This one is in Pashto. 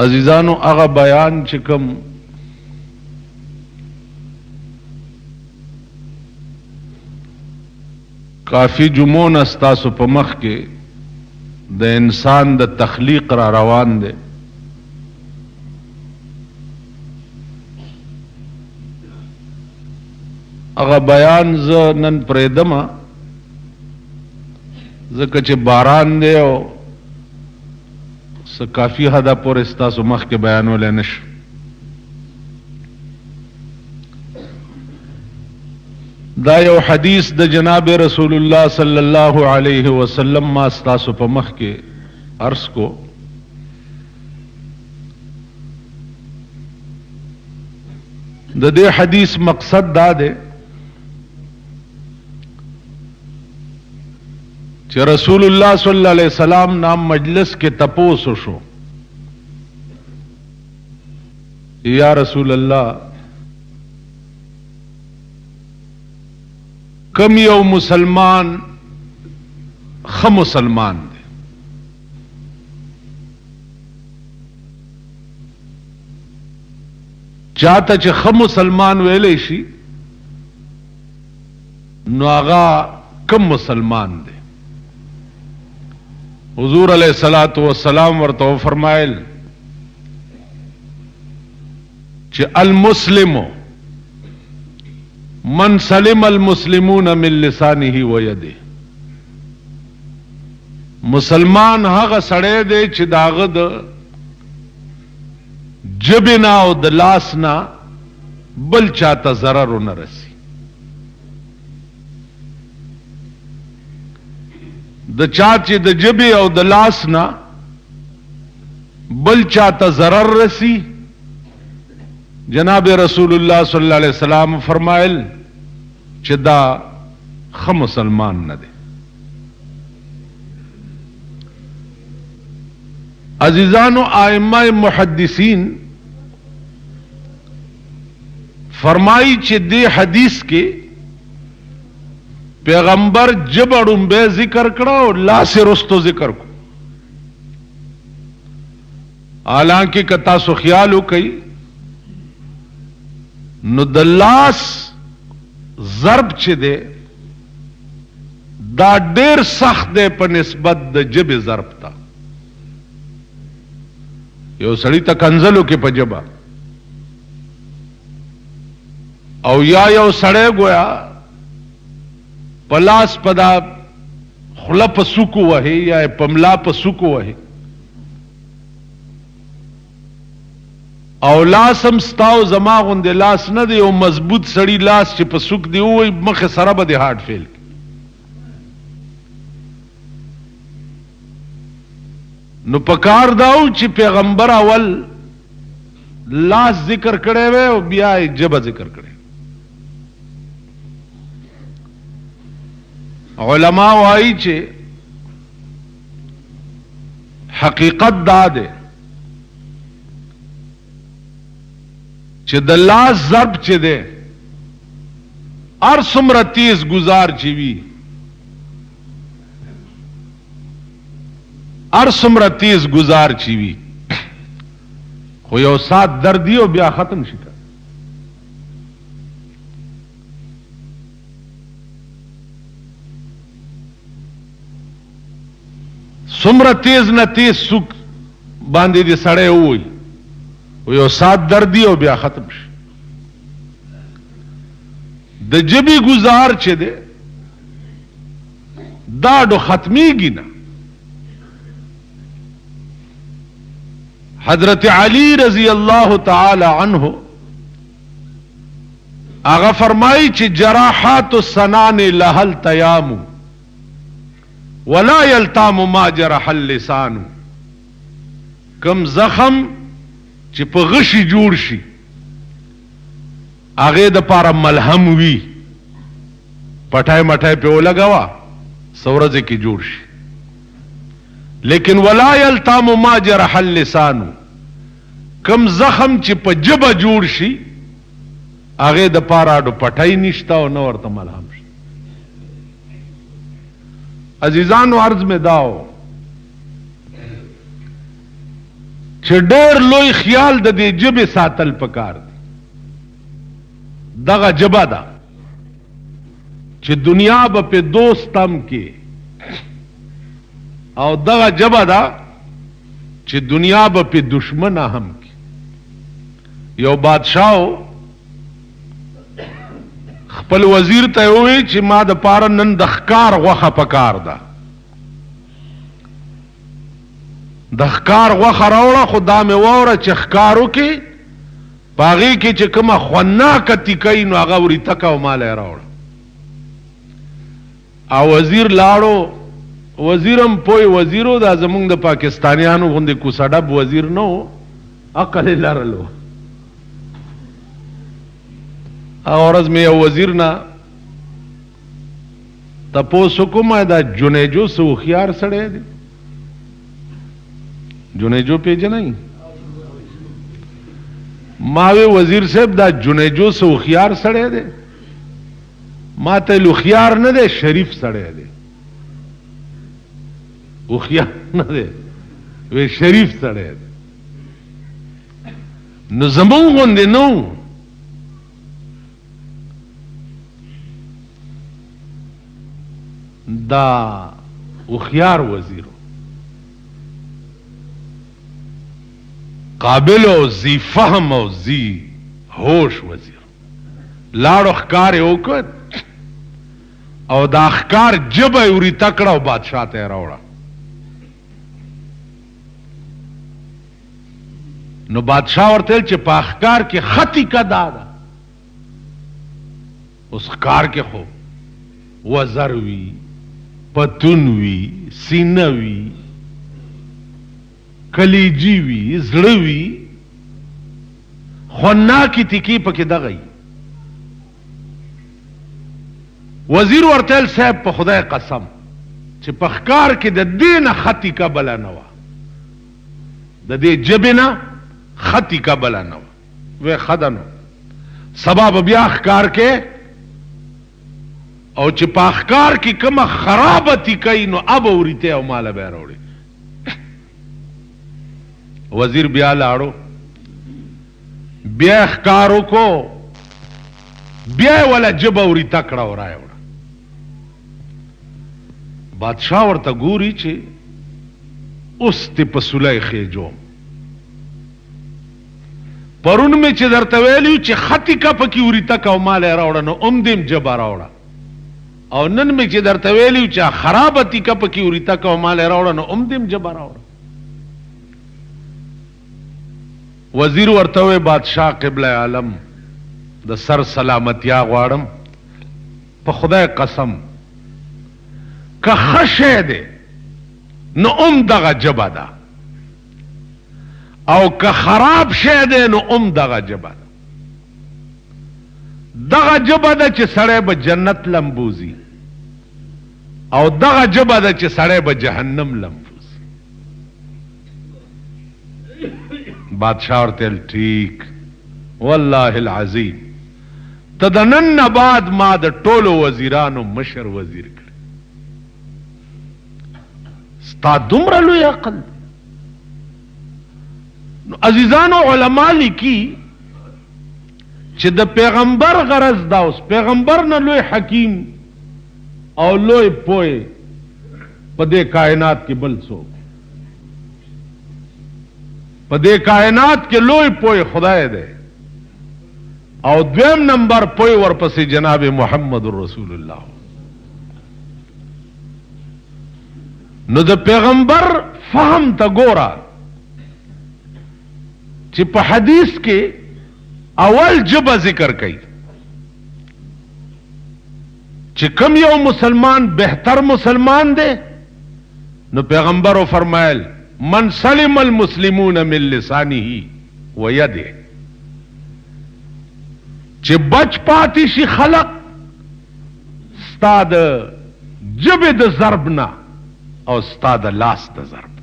عزیزانو هغه بیان چې کوم کافی جمعون استاسو په مخ کې د انسان د تخلیق را روان دی. هغه بیان زه نن پرېږدم ځکه چې باران دی او څه کافي حده پورې ستاسو مخکې بیانولی نه شو. دا یو حدیث د جناب رسول الله صلی الله علیه وسلم ما ستاسو په مخ کې عرض کو. د دې حدیث مقصد دا دی چې رسول الله صلی الله علیه وسلم نام مجلس کې تپوس شو یا رسول الله کم یو مسلمان خ مسلمان دی؟ چاته چې خ مسلمان ویلی شي نو هغه کم مسلمان دی؟ حضور علیہ الصلوۃ والسلام ورته فرمایل چې المسلم من سلم المسلمون من لسانه و یده. مسلمان هغه سړی دی چې داغه د جبې نه او د لاس نه بل چاته ضرر ونه رسی. د چا چې د جبې او د لاس نه بل چاته ضرر رسی جناب رسول الله صلی الله علیه وسلم فرمایل چې دا خ مسلمان نه دی. عزیزانو ائمه محدثین فرمایي چې دې حدیث کې پیغمبر جبړم به ذکر کړه او لاس رستو ذکر کو. حالانکه کتا سو خیال وکي نو د لاس ضرب چې دی دا ډیر سخت دی په نسبت د جبې ضرب ته. یو سړی ته کنزلو کې په جبه او یا یو سړی گویا پلاس پدا خلا په سوکو وهي یا پملا په سوکو وهي او لاس هم ستاو زما غوندې لاس نه دی او مضبوط سړی لاس چې په سوک دی وای مخه سره به د هارت فیل. نو پکار داو چې پیغمبر اول لاس ذکر کړي وي او بیا جبه ذکر کړي. علماء وايي چې حقیقت دا ده چې د لاس ضرب چې ده هر څومره تیز گزار چې وي هر څومره تیز گزار چې وي خو یو سات دردی او بیا ختم شي. څومره تیز نه تیز سوک باندې دې سړی ووي او یو سات دردی او بیا ختم شي. د جبې گزار چې دی دا ډو ختمیږي نه. حضرت علی رضی اللہ تعالی عنہ آغا فرمائی چې جراحات السنان لہل تیام ولا یلتام ما جرح اللسان. کم زخم چې په غشي جوړ شي هغه د پاره ملهم وی پټای مټای په ولګوا سورځ کې جوړ شي. لیکن ولا یلتام ما جرح اللسان کم زخم چې په جبه جوړ شي هغه د پاره د پټای نشتا او نو ورته ملهم شي. عزیزانو عرض میں داو چې ډېر لوی خیال د دې ژبې ساتل پکار دی. دغه ژبه ده چې دنیا به په دوست هم کې، او دغه ژبه ده چې دنیا به په دشمن هم کې. یو بادشاہ خپل وزیر ته ووی چې ما د پاره نن د ښکار غوښه پکار ده، د ښکار غوښه راوړه، خو دا مې واوره چې ښکار وکړي په هغې کې چې کومه خوناکه تیکۍ نو هغه وریتکه او ماله یې راوړه. او وزیر لاړو، وزیر هم پوی وزیر و، دا زمونږ د پاکستانیانو غوندې کوسه ډب وزیر نه و، عقل یې لرلو. هغه ورځ مې یو وزیر نه تپوس وکړم دا جنیجو څه هوښیار سړی دی؟ جنیجو پیژنئ؟ ما وی وزیر صاحب دا جنیجو څه هوښیار سړی دی؟ ما ته هوښیار نه دی، شریف سړی دی. هوښیار نه دی، وی شریف سړی دی. نو زمونږ غوندې نه و، دا هوښیار وزیر، قابل او ذی فهم او ذی ہوش وزیر. لاړو ښکار یې وکړ او دا ښکار ژبه یې وریته کړه او بادشاه ته یې راوړه. نو بادشاه ورته ویل چې په ښکار کې ښه تیکه دا ده. اوس ښکار کې خو وزر وي، پتون وي، سینه وي، کلیجی وي، زړه وي، خوناکې تیکې پکې دغه وي. وزیر ورته ویل صاحب په خدای قسم چې په ښکار کې د دې نه ښه تیکه بله نه وه، د دې ژبې نه ښه تیکه بله نه وه. وی ښه ده نو سبا به بیا ښکار کې، او چې په ښکار کې کومه خرابه تیکه نو اب وریته او ماله به یې راوړې. وزیر بیا لاړو، بیا ښکار وکړو، بیا یې وله ژبه وریته کړه او رایې وړه. بادشاه ورته ګوري چې اوس دې په سولی خېجوم. پرون مې چې درته ویلي چې ښه تیکه پکې وریته که او ماله یې راوړه، نو هم دې ژبه راوړه. او نن مې چې درته ویلي چې خرابه تیکه پکې وریته که او ماله یې راوړه، نو هم دې ژبه راوړه. وزیر ورته وی بادشاه قبله عالم د سر سلامتیا غواړم، په خدای قسم که ښه شی دی نو هم دغه ژبه ده، او که خراب شی دی نو هم دغه ژبه ده. دغه ژبه ده چې سړی به جنت لمبوزي، او دغه ژبه ده چې سړی به جهنم لمبوزي. بادشاہ ورته ویل ٹھیک، والله العظیم ته د نن نه بعد ما د ټولو وزیرانو مشر وزیر کړ. ستا دومره لوی عقل. نو عزیزانو علما لیکي چې د پیغمبر غرض دا اوس پیغمبر نه لوی حکیم او لوی پوی په دې کائنات کې بل څوک، په دې کائنات کې لوی پوی خدای دی، او دویم نمبر پوی ورپسې جناب محمد رسول الله. نو د پیغمبر فهم ته ګوره چې په حدیث کې اول ژبه ذکر کوي چې کوم یو مسلمان بهتر مسلمان دی، نو پیغمبر فرمایل من سلم المسلمون من لسانه ويده، چې بچ پاتې شي خلق ستا د ژبې د ضرب نه او ستا د لاس د ضرب.